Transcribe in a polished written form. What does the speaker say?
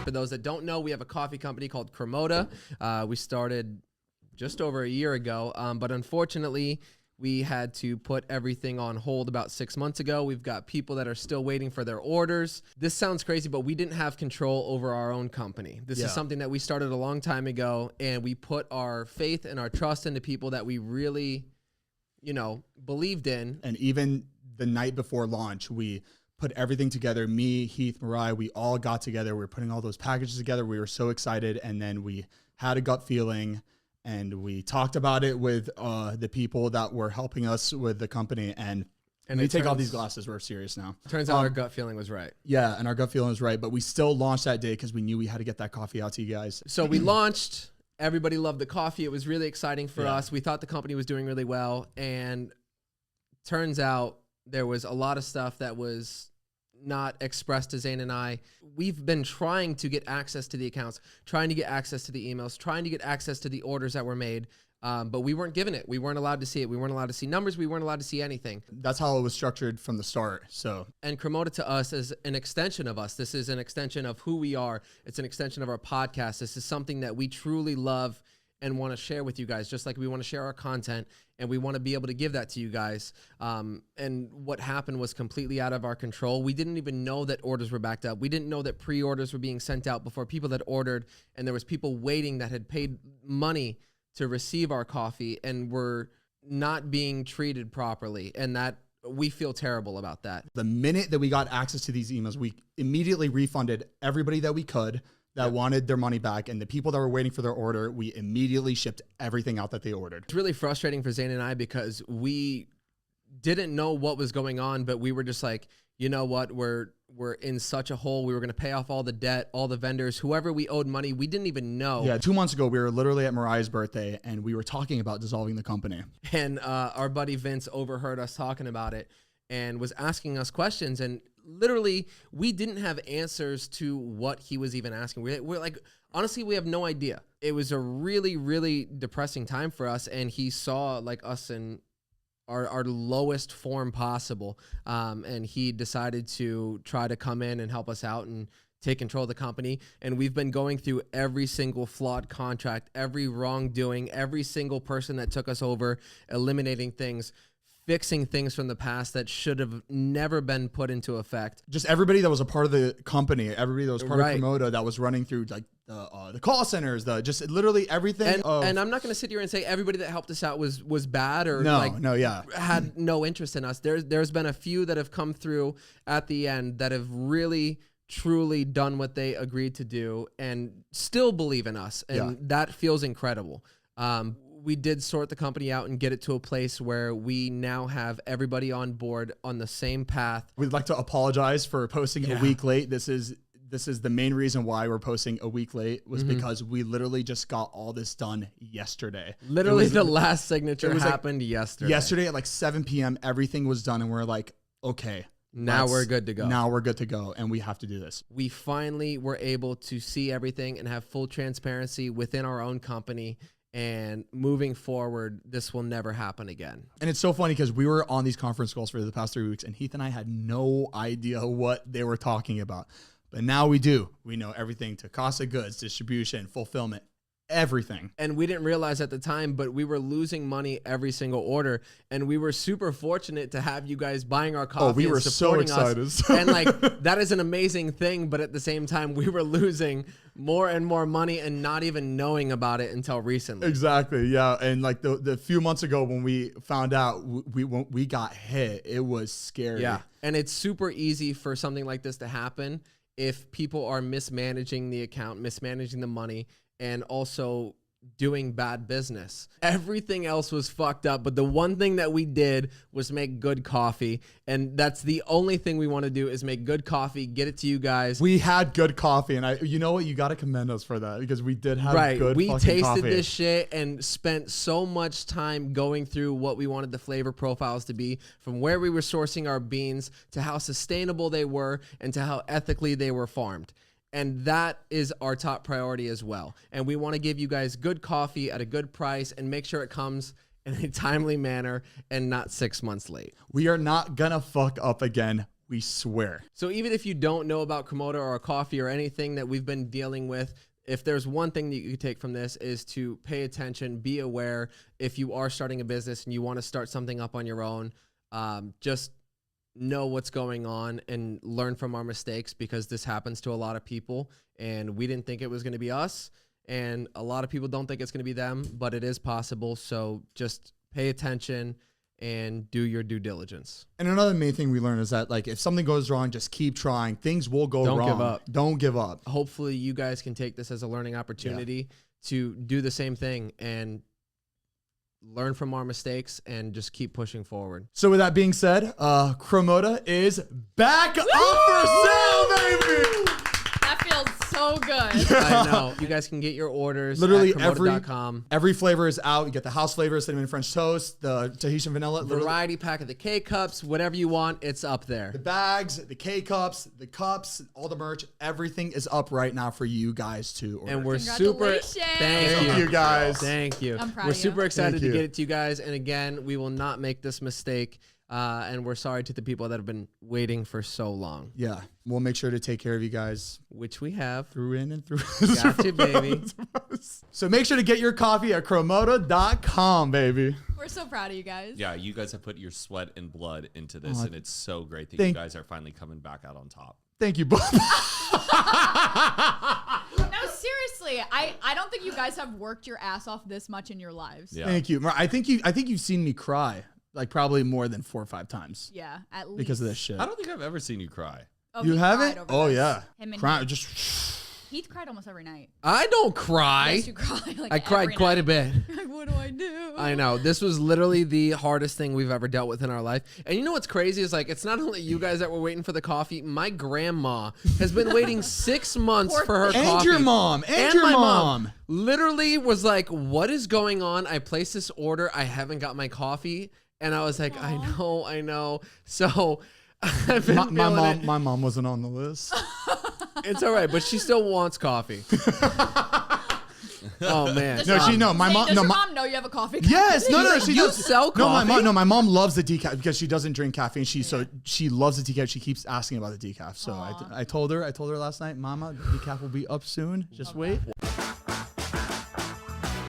For those that don't know, we have a coffee company called Kermoda. We started just over a year ago, but unfortunately, we had to put everything on hold about 6 months ago. We've got people that are still waiting for their orders. This sounds crazy, but we didn't have control over our own company. This is something that we started a long time ago, and we put our faith and our trust into people that we really, believed in. And even the night before launch, we put everything together. Me, Heath, Mariah, we all got together. We were putting all those packages together. We were so excited. And then we had a gut feeling, and we talked about it with the people that were helping us with the company. And we take off these glasses. We're serious now. Turns out our gut feeling was right. Yeah, and our gut feeling was right. But we still launched that day because we knew we had to get that coffee out to you guys. So we launched. Everybody loved the coffee. It was really exciting for us. We thought the company was doing really well. And turns out there was a lot of stuff that was not expressed to Zane and I. We've been trying to get access to the accounts, trying to get access to the emails, trying to get access to the orders that were made, but we weren't given it. We weren't allowed to see it. We weren't allowed to see numbers. We weren't allowed to see anything. That's how it was structured from the start. And Kermoda to us is an extension of us. This is an extension of who we are. It's an extension of our podcast. This is something that we truly love and want to share with you guys, just like we want to share our content, and we want to be able to give that to you guys. And what happened was completely out of our control. We didn't even know that orders were backed up. We didn't know that pre-orders were being sent out before people that ordered, and there was people waiting that had paid money to receive our coffee and were not being treated properly. And that we feel terrible about that. The minute that we got access to these emails, we immediately refunded everybody that we could that wanted their money back, and the people that were waiting for their order, we immediately shipped everything out that they ordered. It's really frustrating for Zane and I because we didn't know what was going on, but we were just like, you know what, we're in such a hole. We were going to pay off all the debt, all the vendors, whoever we owed money. We didn't even know. Yeah, 2 months ago, we were literally at Mariah's birthday, and we were talking about dissolving the company. And our buddy Vince overheard us talking about it and was asking us questions, and literally, we didn't have answers to what he was even asking. We're like, honestly, we have no idea. It was a really, really depressing time for us, and he saw like us in our lowest form possible, and he decided to try to come in and help us out and take control of the company. And we've been going through every single flawed contract, every wrongdoing, every single person that took us over, eliminating things, fixing things from the past that should have never been put into effect. Just everybody that was a part of the company, everybody that was part of Kermoda that was running through like the call centers, just literally everything. And I'm not going to sit here and say everybody that helped us out was bad or had no interest in us. There's been a few that have come through at the end that have really truly done what they agreed to do and still believe in us. And that feels incredible. We did sort the company out and get it to a place where we now have everybody on board on the same path. We'd like to apologize for posting a week late. This is the main reason why we're posting a week late was because we literally just got all this done yesterday. Literally the last signature happened yesterday. Yesterday at like 7 p.m. everything was done, and we're like, okay. Now we're good to go. Now we're good to go, and we have to do this. We finally were able to see everything and have full transparency within our own company. And moving forward, this will never happen again. And it's so funny because we were on these conference calls for the past 3 weeks, and Heath and I had no idea what they were talking about. But now we do. We know everything to cost of goods, distribution, fulfillment, everything. And we didn't realize at the time, but we were losing money every single order. And we were super fortunate to have you guys buying our coffee. Oh, we were so excited. And like, that is an amazing thing. But at the same time, we were losing more and more money and not even knowing about it until recently. Exactly. Yeah. And like the few months ago when we found out we got hit, it was scary. Yeah. And it's super easy for something like this to happen if people are mismanaging the account, mismanaging the money, and also doing bad business. Everything else was fucked up, but the one thing that we did was make good coffee, and that's the only thing we want to do is make good coffee, get it to you guys. We had good coffee, and you know what? You got to commend us for that because we did have good we fucking tasted coffee. This shit and spent so much time going through what we wanted the flavor profiles to be, from where we were sourcing our beans to how sustainable they were and to how ethically they were farmed. And that is our top priority as well. And we want to give you guys good coffee at a good price and make sure it comes in a timely manner and not 6 months late. We are not going to fuck up again. We swear. So even if you don't know about Kermoda or coffee or anything that we've been dealing with, if there's one thing that you could take from this is to pay attention, be aware if you are starting a business and you want to start something up on your own, just know what's going on and learn from our mistakes, because this happens to a lot of people and we didn't think it was going to be us, and a lot of people don't think it's going to be them, but it is possible. So just pay attention and do your due diligence. And another main thing we learned is that, like, if something goes wrong, just keep trying. Things will go wrong. Don't give up. Don't give up. Hopefully you guys can take this as a learning opportunity to do the same thing and learn from our mistakes and just keep pushing forward. So with that being said, Kermoda is back up for sale, baby. That feels so good. I know. You guys can get your orders Literally at Kermoda.com. every flavor is out. You get the house flavor, cinnamon French toast, the Tahitian vanilla. Variety pack of the K-Cups, whatever you want, it's up there. The bags, the K-Cups, the cups, all the merch, everything is up right now for you guys to order. And we're super Thank you guys. Thank you. I'm proud We're of you. super excited Thank to you. get it to you guys. And again, we will not make this mistake. And we're sorry to the people that have been waiting for so long. Yeah, we'll make sure to take care of you guys Which we have. through in and through. Got you, baby. So make sure to get your coffee at Kermoda.com, baby. We're so proud of you guys. Yeah, you guys have put your sweat and blood into this, Oh, and it's so great that thank- you guys are finally coming back out on top. Thank you both. No, seriously, I don't think you guys have worked your ass off this much in your lives. Yeah. Thank you. I think you've seen me cry like probably more than 4 or 5 times Yeah, at least. because of this shit. I don't think I've ever seen you cry. Oh, You he haven't? cried over Oh this. yeah. Him and Cry, Heath. just Heath cried almost every night. I don't cry. Yes, you cry. Like I cried every quite night. a bit. Like, what do I do? I know. This was literally the hardest thing we've ever dealt with in our life. And you know what's crazy is, like, it's not only you guys that were waiting for the coffee. My grandma has been waiting 6 months Poor for her thing. and coffee. your mom. And your my mom. literally was like, what is going on? I placed this order. I haven't got my coffee. And I was like, Aw. I know. So I've been My feeling mom, it. my mom wasn't on the list. It's all right, but she still wants coffee. Oh man. Does No, your she no. My Zane, mom. Does No, your my, mom know you have a coffee? yes. No, no. She You does. sell No, my coffee? mom. No, my mom loves the decaf because she doesn't drink caffeine. So she loves the decaf. She keeps asking about the decaf. So Aw. I told her last night, Mama, the decaf will be up soon. Just wait.